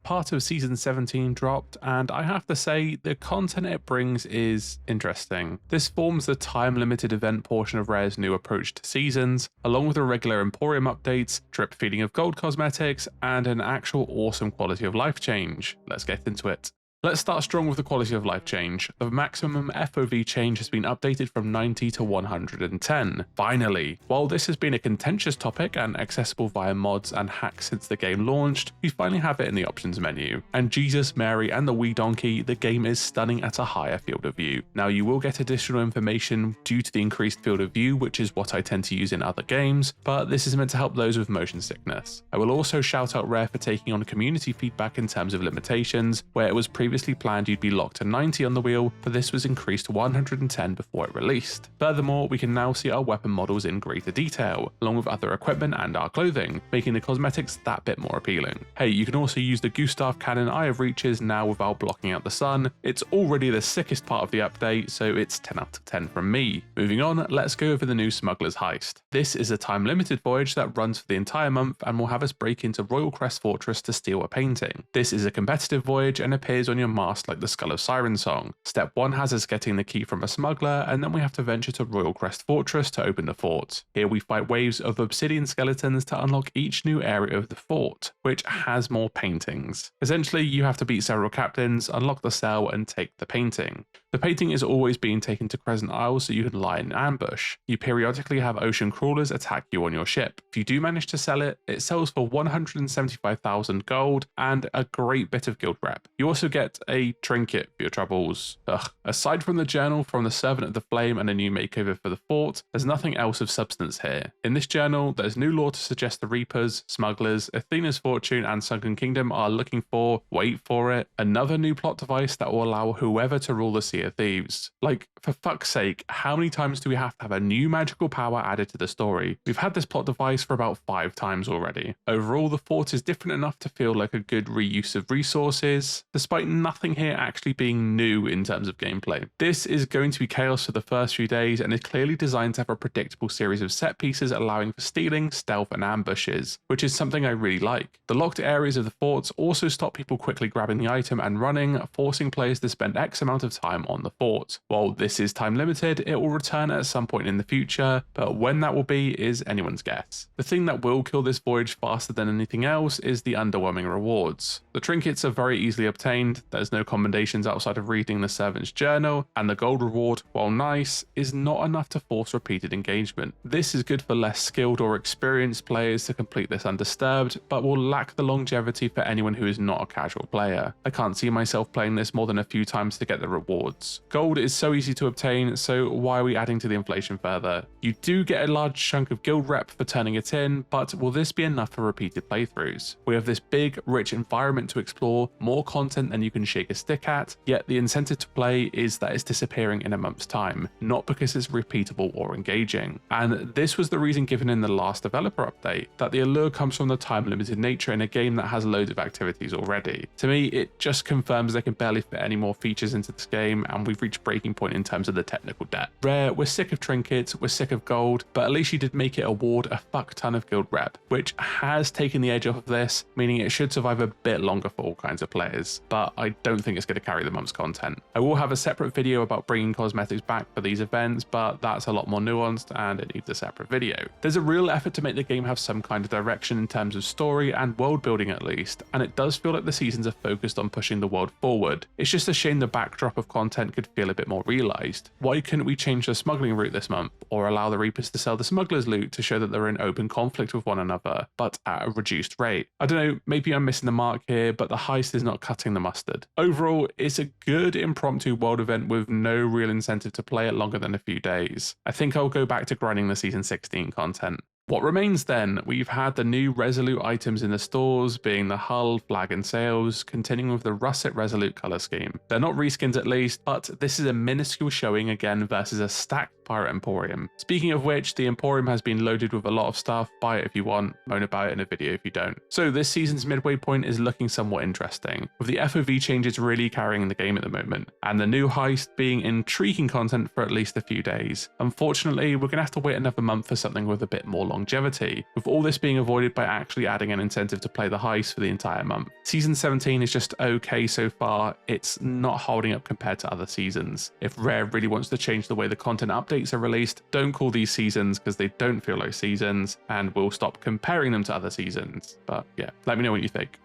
Part of Season 17 dropped, and I have to say, the content it brings is interesting. This forms the time-limited event portion of Rare's new approach to seasons, along with the regular Emporium updates, drip feeding of gold cosmetics, and an actual awesome quality of life change. Let's get into it. Let's start strong with the quality of life change. The maximum FOV change has been updated from 90 to 110. Finally! While this has been a contentious topic and accessible via mods and hacks since the game launched, we finally have it in the options menu. And Jesus, Mary and the wee donkey, the game is stunning at a higher field of view. Now you will get additional information due to the increased field of view, which is what I tend to use in other games, but this is meant to help those with motion sickness. I will also shout out Rare for taking on community feedback in terms of limitations, where it was previously planned you'd be locked to 90 on the wheel, but this was increased to 110 before it released. Furthermore, we can now see our weapon models in greater detail, along with other equipment and our clothing, making the cosmetics that bit more appealing. Hey, you can also use the Gustav Cannon Eye of Reaches now without blocking out the sun. It's already the sickest part of the update, so it's 10 out of 10 from me. Moving on, let's go over the new Smugglers heist. This is a time-limited voyage that runs for the entire month and will have us break into Royal Crest Fortress to steal a painting. This is a competitive voyage and appears on your mast like the Skull of Siren song. Step 1 has us getting the key from a smuggler, and then we have to venture to Royal Crest Fortress to open the fort. Here we fight waves of obsidian skeletons to unlock each new area of the fort, which has more paintings. Essentially, you have to beat several captains, unlock the cell, and take the painting. The painting is always being taken to Crescent Isle so you can lie in ambush. You periodically have ocean crawlers attack you on your ship. If you do manage to sell it, it sells for 175,000 gold and a great bit of guild rep. You also get a trinket for your troubles. Aside from the journal from the Servant of the Flame and a new makeover for the fort, there's nothing else of substance here. In this journal, there's new lore to suggest the Reapers, Smugglers, Athena's Fortune and Sunken Kingdom are looking for, wait for it, another new plot device that will allow whoever to rule the Sea of Thieves. Like, for fuck's sake, how many times do we have to have a new magical power added to the story? We've had this plot device for about 5 times already. Overall, the fort is different enough to feel like a good reuse of resources, despite nothing here actually being new in terms of gameplay. This is going to be chaos for the first few days and is clearly designed to have a predictable series of set pieces allowing for stealing, stealth and ambushes, which is something I really like. The locked areas of the forts also stop people quickly grabbing the item and running, forcing players to spend X amount of time on the fort. While this is time limited, it will return at some point in the future, but when that will be is anyone's guess. The thing that will kill this voyage faster than anything else is the underwhelming rewards. The trinkets are very easily obtained, there's no commendations outside of reading the Servant's Journal, and the gold reward, while nice, is not enough to force repeated engagement. This is good for less skilled or experienced players to complete this undisturbed, but will lack the longevity for anyone who is not a casual player. I can't see myself playing this more than a few times to get the rewards. Gold is so easy to obtain, so why are we adding to the inflation further? You do get a large chunk of guild rep for turning it in, but will this be enough for repeated playthroughs? We have this big, rich environment to explore, more content than you can shake a stick at, yet the incentive to play is that it's disappearing in a month's time, not because it's repeatable or engaging. And this was the reason given in the last developer update, that the allure comes from the time limited nature in a game that has loads of activities already. To me, it just confirms they can barely fit any more features into this game and we've reached breaking point in terms of the technical debt. Rare, we're sick of trinkets, we're sick of gold, but at least you did make it award a fuck ton of guild rep, which has taken the edge off of this, meaning it should survive a bit longer for all kinds of players, but I don't think it's going to carry the month's content. I will have a separate video about bringing cosmetics back for these events, but that's a lot more nuanced and it needs a separate video. There's a real effort to make the game have some kind of direction in terms of story and world building at least, and it does feel like the seasons are focused on pushing the world forward. It's just a shame the backdrop of content could feel a bit more realised. Why couldn't we change the smuggling route this month, or allow the Reapers to sell the smugglers loot to show that they're in open conflict with one another, but at a reduced rate? I don't know, maybe I'm missing the mark here, but the heist is not cutting the mustard. Overall, it's a good impromptu world event with no real incentive to play it longer than a few days. I think I'll go back to grinding the Season 16 content. What remains then? We've had the new Resolute items in the stores, being the hull, flag and sails, continuing with the russet Resolute colour scheme. They're not reskins at least, but this is a minuscule showing again versus a stacked Pirate Emporium. Speaking of which, the Emporium has been loaded with a lot of stuff. Buy it if you want, moan about it in a video if you don't. So this season's midway point is looking somewhat interesting, with the FOV changes really carrying the game at the moment, and the new heist being intriguing content for at least a few days. Unfortunately, we're going to have to wait another month for something with a bit more longevity, with all this being avoided by actually adding an incentive to play the heist for the entire month. Season 17 is just okay so far. It's not holding up compared to other seasons. If Rare really wants to change the way the content updates are released, don't call these seasons because they don't feel like seasons, and we'll stop comparing them to other seasons. But yeah, let me know what you think.